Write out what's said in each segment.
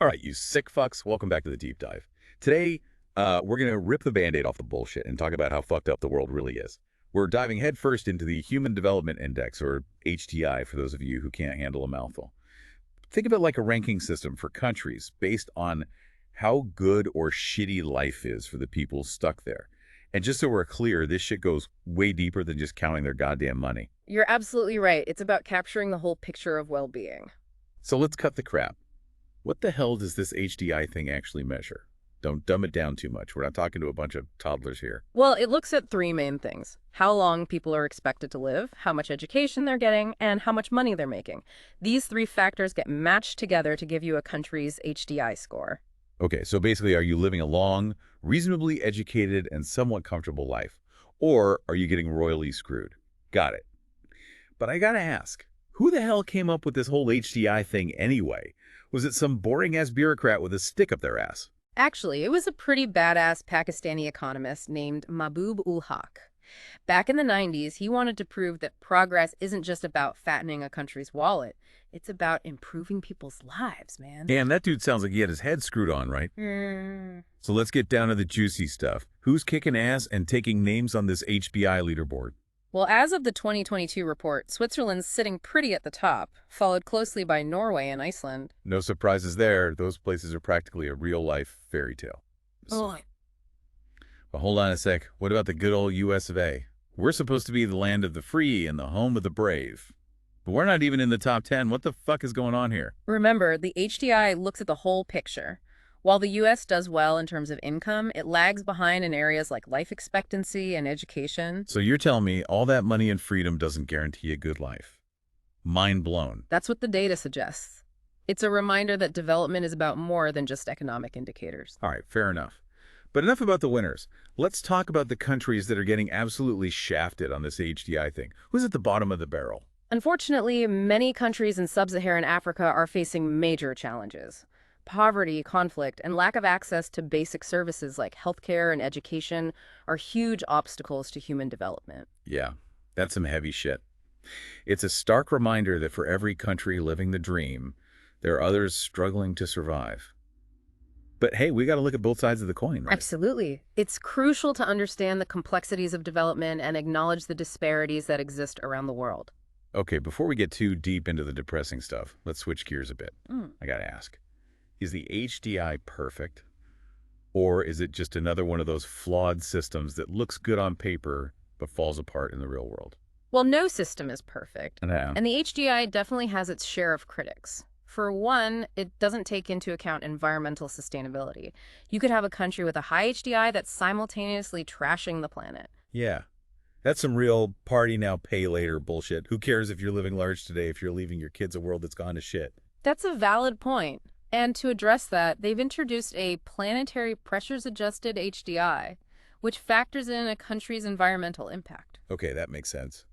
All right, you sick fucks, welcome back to the deep dive. Today, we're going to rip the Band-Aid off the bullshit and talk about how fucked up the world really is. We're diving headfirst into the Human Development Index, or HDI, for those of you who can't handle a mouthful. Think of it like a ranking system for countries based on how good or shitty life is for the people stuck there. And just so we're clear, this shit goes way deeper than just counting their goddamn money. You're absolutely right. It's about capturing the whole picture of well-being. So let's cut the crap. What the hell does this HDI thing actually measure? Don't dumb it down too much. We're not talking to a bunch of toddlers here. Well, it looks at three main things: how long people are expected to live, how much education they're getting, and how much money they're making. These three factors get matched together to give you a country's HDI score. Okay, so basically, are you living a long, reasonably educated, and somewhat comfortable life? Or are you getting royally screwed? Got it. But I gotta ask, who the hell came up with this whole HDI thing anyway? Was it some boring-ass bureaucrat with a stick up their ass? Actually, it was a pretty badass Pakistani economist named Mahbub-ul-Haq. Back in the 90s, he wanted to prove that progress isn't just about fattening a country's wallet. It's about improving people's lives, man. Damn, that dude sounds like he had his head screwed on, right? So let's get down to the juicy stuff. Who's kicking ass and taking names on this HBI leaderboard? Well, as of the 2022 report, Switzerland's sitting pretty at the top, followed closely by Norway and Iceland. No surprises there. Those places are practically a real-life fairy tale. Oh. But hold on a sec. What about the good old US of A? We're supposed to be the land of the free and the home of the brave. But we're not even in the top 10. What the fuck is going on here? Remember, the HDI looks at the whole picture. While the U.S. does well in terms of income, it lags behind in areas like life expectancy and education. So you're telling me all that money and freedom doesn't guarantee a good life? Mind blown. That's what the data suggests. It's a reminder that development is about more than just economic indicators. All right, fair enough. But enough about the winners. Let's talk about the countries that are getting absolutely shafted on this HDI thing. Who's at the bottom of the barrel? Unfortunately, many countries in sub-Saharan Africa are facing major challenges. Poverty, conflict, and lack of access to basic services like healthcare and education are huge obstacles to human development. Yeah, that's some heavy shit. It's a stark reminder that for every country living the dream, there are others struggling to survive. But hey, we got to look at both sides of the coin, right? Absolutely. It's crucial to understand the complexities of development and acknowledge the disparities that exist around the world. Okay, before we get too deep into the depressing stuff, let's switch gears a bit. I got to ask. Is the HDI perfect? Or is it just another one of those flawed systems that looks good on paper but falls apart in the real world? Well, no system is perfect. Yeah. And the HDI definitely has its share of critics. For one, it doesn't take into account environmental sustainability. You could have a country with a high HDI that's simultaneously trashing the planet. Yeah. That's some real party now, pay later bullshit. Who cares if you're living large today if you're leaving your kids a world that's gone to shit? That's a valid point. And to address that, they've introduced a planetary pressures-adjusted HDI, which factors in a country's environmental impact. Okay, that makes sense.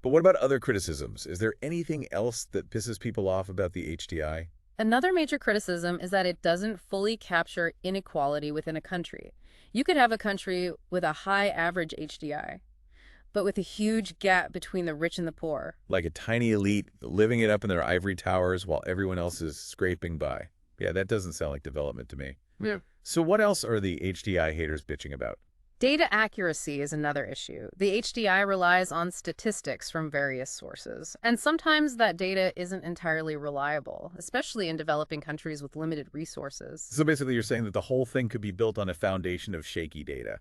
But what about other criticisms? Is there anything else that pisses people off about the HDI? Another major criticism is that it doesn't fully capture inequality within a country. You could have a country with a high average HDI, but with a huge gap between the rich and the poor. Like a tiny elite living it up in their ivory towers while everyone else is scraping by. Yeah, that doesn't sound like development to me. Yeah. So what else are the HDI haters bitching about? Data accuracy is another issue. The HDI relies on statistics from various sources, and sometimes that data isn't entirely reliable, especially in developing countries with limited resources. So basically you're saying that the whole thing could be built on a foundation of shaky data.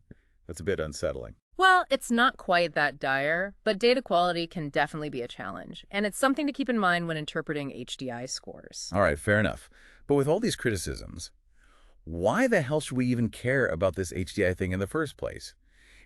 That's a bit unsettling. Well, it's not quite that dire, but data quality can definitely be a challenge, and it's something to keep in mind when interpreting HDI scores. All right, fair enough. But with all these criticisms, why the hell should we even care about this HDI thing in the first place?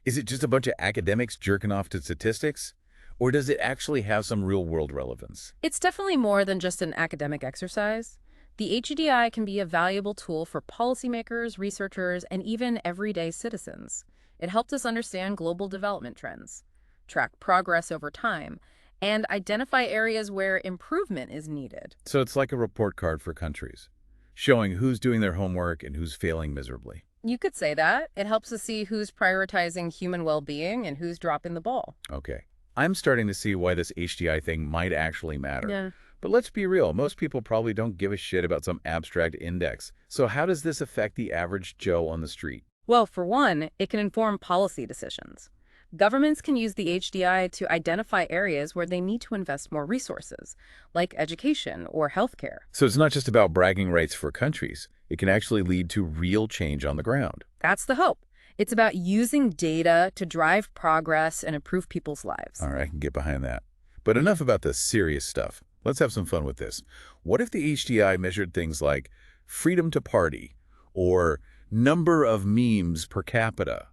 Is it just a bunch of academics jerking off to statistics? Or does it actually have some real-world relevance? It's definitely more than just an academic exercise. The HDI can be a valuable tool for policymakers, researchers, and even everyday citizens. It helped us understand global development trends, track progress over time, and identify areas where improvement is needed. So it's like a report card for countries, showing who's doing their homework and who's failing miserably. You could say that. It helps us see who's prioritizing human well-being and who's dropping the ball. Okay. I'm starting to see why this HDI thing might actually matter. Yeah. But let's be real, most people probably don't give a shit about some abstract index. So how does this affect the average Joe on the street? Well, for one, it can inform policy decisions. Governments can use the HDI to identify areas where they need to invest more resources, like education or healthcare. So it's not just about bragging rights for countries. It can actually lead to real change on the ground. That's the hope. It's about using data to drive progress and improve people's lives. All right, I can get behind that. But enough about the serious stuff. Let's have some fun with this. What if the HDI measured things like freedom to party or number of memes per capita?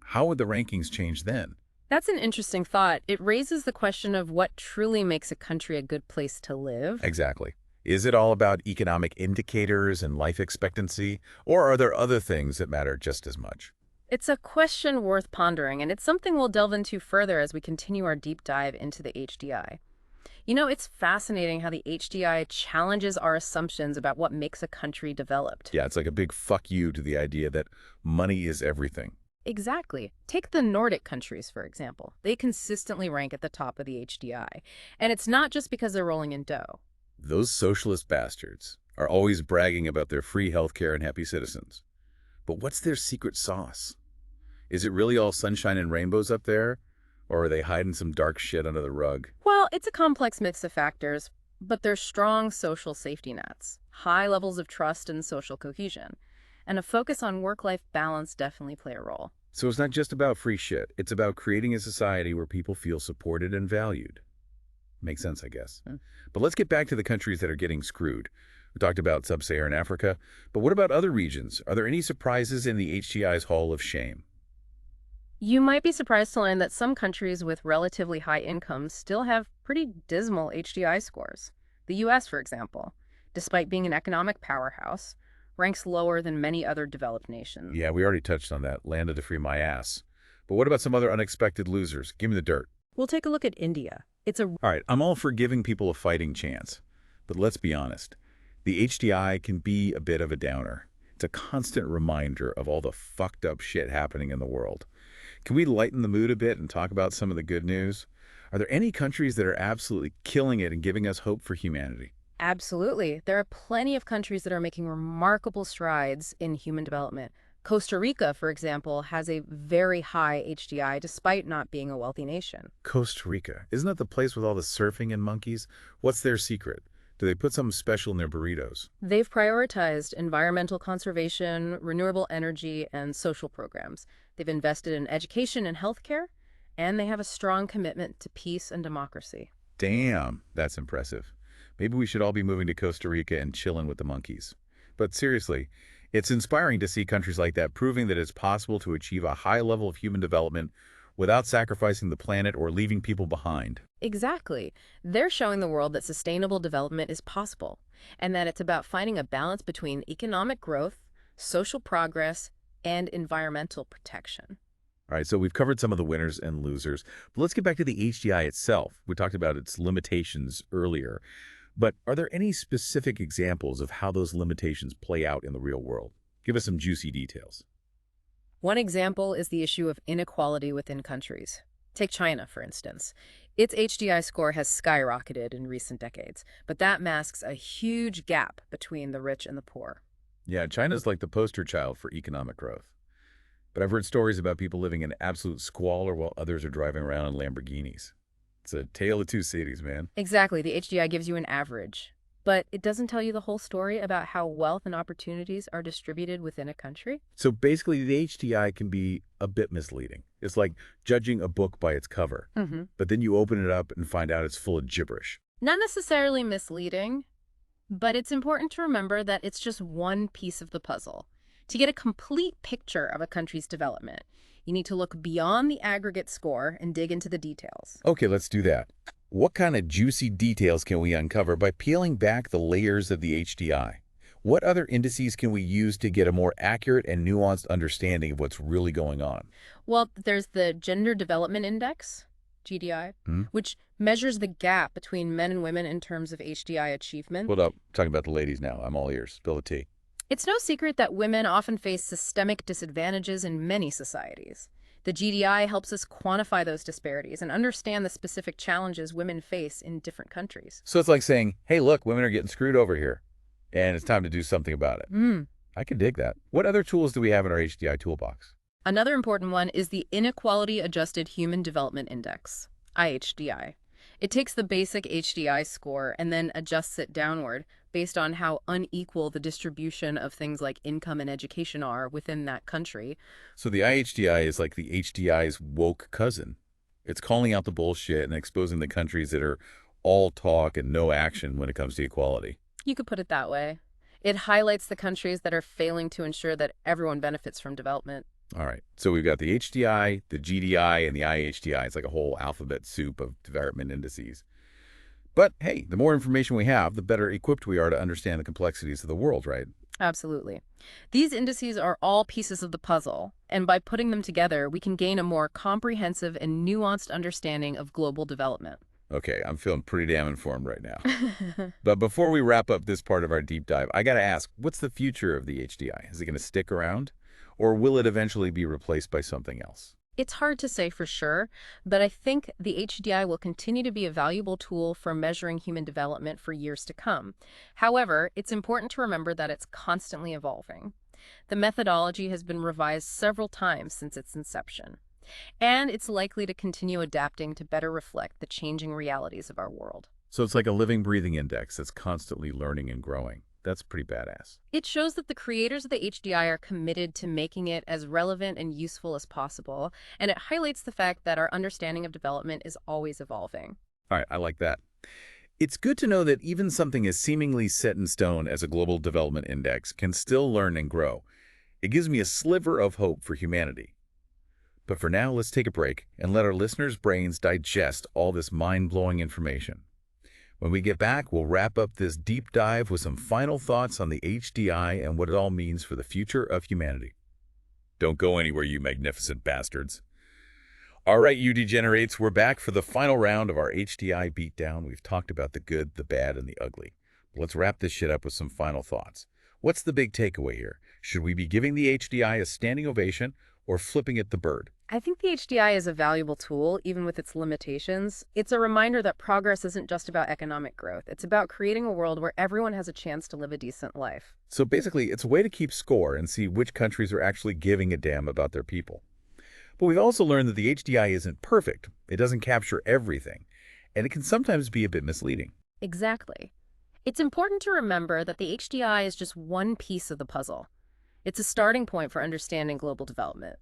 How would the rankings change then? That's an interesting thought. It raises the question of what truly makes a country a good place to live. Exactly. Is it all about economic indicators and life expectancy, or are there other things that matter just as much? It's a question worth pondering, and it's something we'll delve into further as we continue our deep dive into the HDI. You know, it's fascinating how the HDI challenges our assumptions about what makes a country developed. Yeah, it's like a big fuck you to the idea that money is everything. Exactly. Take the Nordic countries, for example. They consistently rank at the top of the HDI. And it's not just because they're rolling in dough. Those socialist bastards are always bragging about their free healthcare and happy citizens. But what's their secret sauce? Is it really all sunshine and rainbows up there? Or are they hiding some dark shit under the rug? Well, it's a complex mix of factors, but there's strong social safety nets, high levels of trust and social cohesion, and a focus on work-life balance definitely play a role. So it's not just about free shit. It's about creating a society where people feel supported and valued. Makes sense, I guess. But let's get back to the countries that are getting screwed. We talked about sub-Saharan Africa, but what about other regions? Are there any surprises in the HDI's Hall of Shame? You might be surprised to learn that some countries with relatively high incomes still have pretty dismal HDI scores. The U.S., for example, despite being an economic powerhouse, ranks lower than many other developed nations. Yeah, we already touched on that. Landed to free my ass. But what about some other unexpected losers? Give me the dirt. We'll take a look at India. All right, I'm all for giving people a fighting chance. But let's be honest. The HDI can be a bit of a downer. It's a constant reminder of all the fucked up shit happening in the world. Can we lighten the mood a bit and talk about some of the good news? Are there any countries that are absolutely killing it and giving us hope for humanity? Absolutely. There are plenty of countries that are making remarkable strides in human development. Costa Rica, for example, has a very high HDI despite not being a wealthy nation. Costa Rica. Isn't that the place with all the surfing and monkeys? What's their secret? Do they put something special in their burritos? They've prioritized environmental conservation, renewable energy, and social programs. They've invested in education and healthcare, and they have a strong commitment to peace and democracy. Damn, that's impressive. Maybe we should all be moving to Costa Rica and chilling with the monkeys. But seriously, it's inspiring to see countries like that proving that it's possible to achieve a high level of human development without sacrificing the planet or leaving people behind. Exactly. They're showing the world that sustainable development is possible, and that it's about finding a balance between economic growth, social progress, and environmental protection. All right, so we've covered some of the winners and losers, but let's get back to the HDI itself. We talked about its limitations earlier, but are there any specific examples of how those limitations play out in the real world? Give us some juicy details. One example is the issue of inequality within countries. Take China, for instance. Its HDI score has skyrocketed in recent decades, but that masks a huge gap between the rich and the poor. Yeah, China's like the poster child for economic growth. But I've heard stories about people living in absolute squalor while others are driving around in Lamborghinis. It's a tale of two cities, man. Exactly. The HDI gives you an average, but it doesn't tell you the whole story about how wealth and opportunities are distributed within a country. So basically, the HDI can be a bit misleading. It's like judging a book by its cover, but then you open it up and find out it's full of gibberish. Not necessarily misleading, but it's important to remember that it's just one piece of the puzzle. To get a complete picture of a country's development, you need to look beyond the aggregate score and dig into the details. Okay, let's do that. What kind of juicy details can we uncover by peeling back the layers of the HDI? What other indices can we use to get a more accurate and nuanced understanding of what's really going on? Well, there's the Gender Development Index, GDI, which measures the gap between men and women in terms of HDI achievement. Hold up, talking about the ladies now. I'm all ears. Spill the tea. It's no secret that women often face systemic disadvantages in many societies. The GDI helps us quantify those disparities and understand the specific challenges women face in different countries. So it's like saying, hey, look, women are getting screwed over here, and it's time to do something about it. I can dig that. What other tools do we have in our HDI toolbox? Another important one is the Inequality Adjusted Human Development Index, IHDI. It takes the basic HDI score and then adjusts it downward based on how unequal the distribution of things like income and education are within that country. So the IHDI is like the HDI's woke cousin. It's calling out the bullshit and exposing the countries that are all talk and no action when it comes to equality. You could put it that way. It highlights the countries that are failing to ensure that everyone benefits from development. All right. So we've got the HDI, the GDI, and the IHDI. It's like a whole alphabet soup of development indices. But hey, the more information we have, the better equipped we are to understand the complexities of the world, right? Absolutely. These indices are all pieces of the puzzle, and by putting them together, we can gain a more comprehensive and nuanced understanding of global development. Okay, I'm feeling pretty damn informed right now. But before we wrap up this part of our deep dive, I got to ask, what's the future of the HDI? Is it going to stick around? Or will it eventually be replaced by something else? It's hard to say for sure, but I think the HDI will continue to be a valuable tool for measuring human development for years to come. However, it's important to remember that it's constantly evolving. The methodology has been revised several times since its inception, and it's likely to continue adapting to better reflect the changing realities of our world. So it's like a living, breathing index that's constantly learning and growing. That's pretty badass. It shows that the creators of the HDI are committed to making it as relevant and useful as possible, and it highlights the fact that our understanding of development is always evolving. All right, I like that. It's good to know that even something as seemingly set in stone as a global development index can still learn and grow. It gives me a sliver of hope for humanity. But for now, let's take a break and let our listeners' brains digest all this mind-blowing information. When we get back, we'll wrap up this deep dive with some final thoughts on the HDI and what it all means for the future of humanity. Don't go anywhere, you magnificent bastards. All right, you degenerates, we're back for the final round of our HDI beatdown. We've talked about the good, the bad, and the ugly. But let's wrap this shit up with some final thoughts. What's the big takeaway here? Should we be giving the HDI a standing ovation or flipping it the bird? I think the HDI is a valuable tool, even with its limitations. It's a reminder that progress isn't just about economic growth. It's about creating a world where everyone has a chance to live a decent life. So basically, it's a way to keep score and see which countries are actually giving a damn about their people. But we've also learned that the HDI isn't perfect. It doesn't capture everything, and it can sometimes be a bit misleading. Exactly. It's important to remember that the HDI is just one piece of the puzzle. It's a starting point for understanding global development.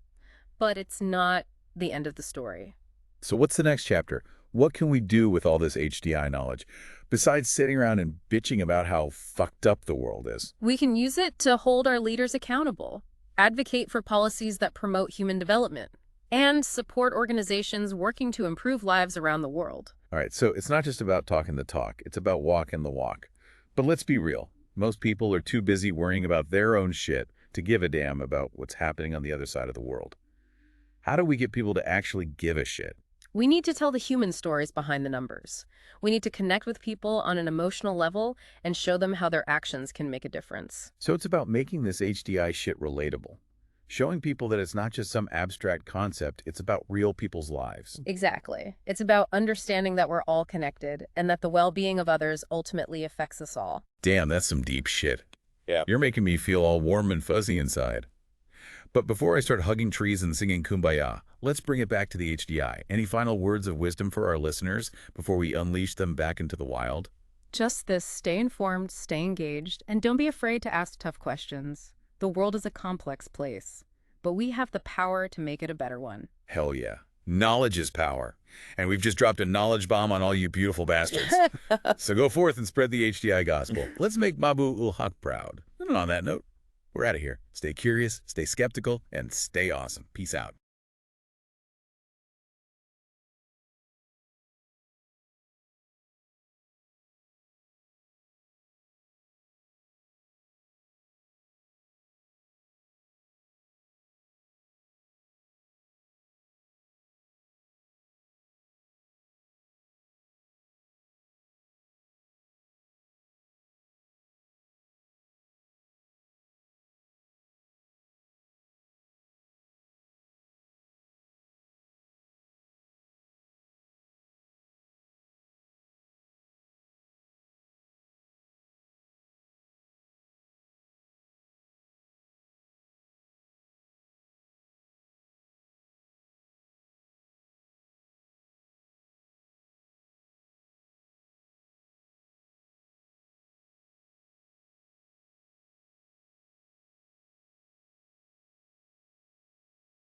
But it's not the end of the story. So what's the next chapter? What can we do with all this HDI knowledge, besides sitting around and bitching about how fucked up the world is? We can use it to hold our leaders accountable, advocate for policies that promote human development, and support organizations working to improve lives around the world. All right, so it's not just about talking the talk. It's about walking the walk. But let's be real. Most people are too busy worrying about their own shit to give a damn about what's happening on the other side of the world. How do we get people to actually give a shit? We need to tell the human stories behind the numbers. We need to connect with people on an emotional level and show them how their actions can make a difference. So it's about making this HDI shit relatable. Showing people that it's not just some abstract concept, it's about real people's lives. Exactly. It's about understanding that we're all connected and that the well-being of others ultimately affects us all. Damn, that's some deep shit. Yeah. You're making me feel all warm and fuzzy inside. But before I start hugging trees and singing Kumbaya, let's bring it back to the HDI. Any final words of wisdom for our listeners before we unleash them back into the wild? Just this: stay informed, stay engaged, and don't be afraid to ask tough questions. The world is a complex place, but we have the power to make it a better one. Hell yeah. Knowledge is power. And we've just dropped a knowledge bomb on all you beautiful bastards. So go forth and spread the HDI gospel. Let's make Mabu ul Haq proud. And on that note, we're out of here. Stay curious, stay skeptical, and stay awesome. Peace out.